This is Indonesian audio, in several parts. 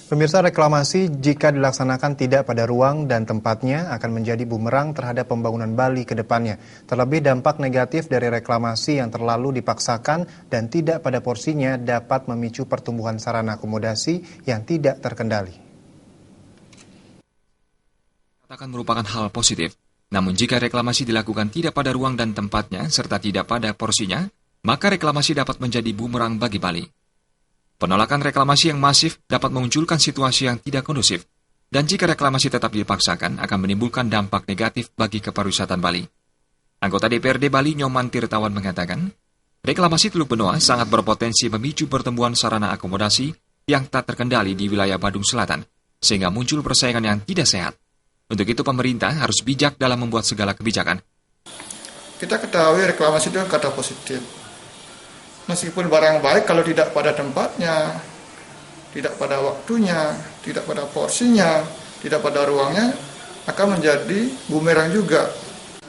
Pemirsa, reklamasi jika dilaksanakan tidak pada ruang dan tempatnya akan menjadi bumerang terhadap pembangunan Bali ke depannya. Terlebih dampak negatif dari reklamasi yang terlalu dipaksakan dan tidak pada porsinya dapat memicu pertumbuhan sarana akomodasi yang tidak terkendali. Akan merupakan hal positif. Namun jika reklamasi dilakukan tidak pada ruang dan tempatnya serta tidak pada porsinya, maka reklamasi dapat menjadi bumerang bagi Bali. Penolakan reklamasi yang masif dapat memunculkan situasi yang tidak kondusif, dan jika reklamasi tetap dipaksakan akan menimbulkan dampak negatif bagi kepariwisatan Bali. Anggota DPRD Bali Nyoman Tirtawan mengatakan, reklamasi Teluk Benoa sangat berpotensi memicu pertumbuhan sarana akomodasi yang tak terkendali di wilayah Badung Selatan, sehingga muncul persaingan yang tidak sehat. Untuk itu pemerintah harus bijak dalam membuat segala kebijakan. Kita ketahui reklamasi itu kata positif. Meskipun barang baik kalau tidak pada tempatnya, tidak pada waktunya, tidak pada porsinya, tidak pada ruangnya, akan menjadi bumerang juga.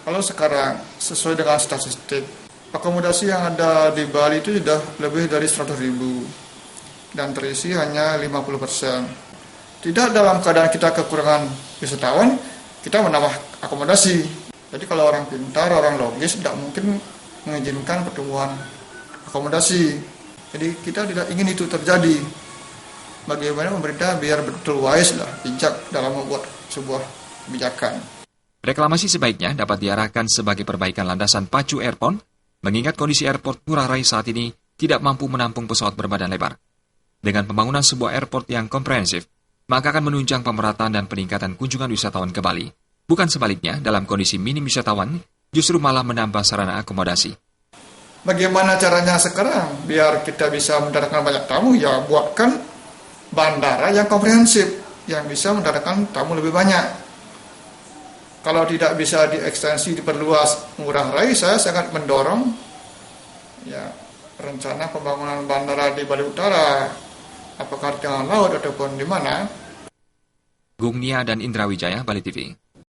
Kalau sekarang sesuai dengan statistik, akomodasi yang ada di Bali itu sudah lebih dari 100.000 dan terisi hanya 50%. Tidak dalam keadaan kita kekurangan wisatawan, kita menambah akomodasi. Jadi kalau orang pintar, orang logis tidak mungkin mengizinkan pertumbuhan akomodasi. Jadi kita tidak ingin itu terjadi. Bagaimana pemerintah biar betul wise lah, bijak dalam membuat sebuah kebijakan. Reklamasi sebaiknya dapat diarahkan sebagai perbaikan landasan pacu airport, mengingat kondisi airport Ngurah Rai saat ini tidak mampu menampung pesawat berbadan lebar. Dengan pembangunan sebuah airport yang komprehensif, maka akan menunjang pemerataan dan peningkatan kunjungan wisatawan ke Bali. Bukan sebaliknya, dalam kondisi minim wisatawan, justru malah menambah sarana akomodasi. Bagaimana caranya sekarang biar kita bisa mendatangkan banyak tamu? Ya buatkan bandara yang komprehensif yang bisa mendatangkan tamu lebih banyak. Kalau tidak bisa diekstensi, diperluas Ngurah Rai, saya sangat mendorong ya rencana pembangunan bandara di Bali Utara, apakah di tengah laut ataupun di mana. Gung Nia dan Indra Wijaya, Bali TV.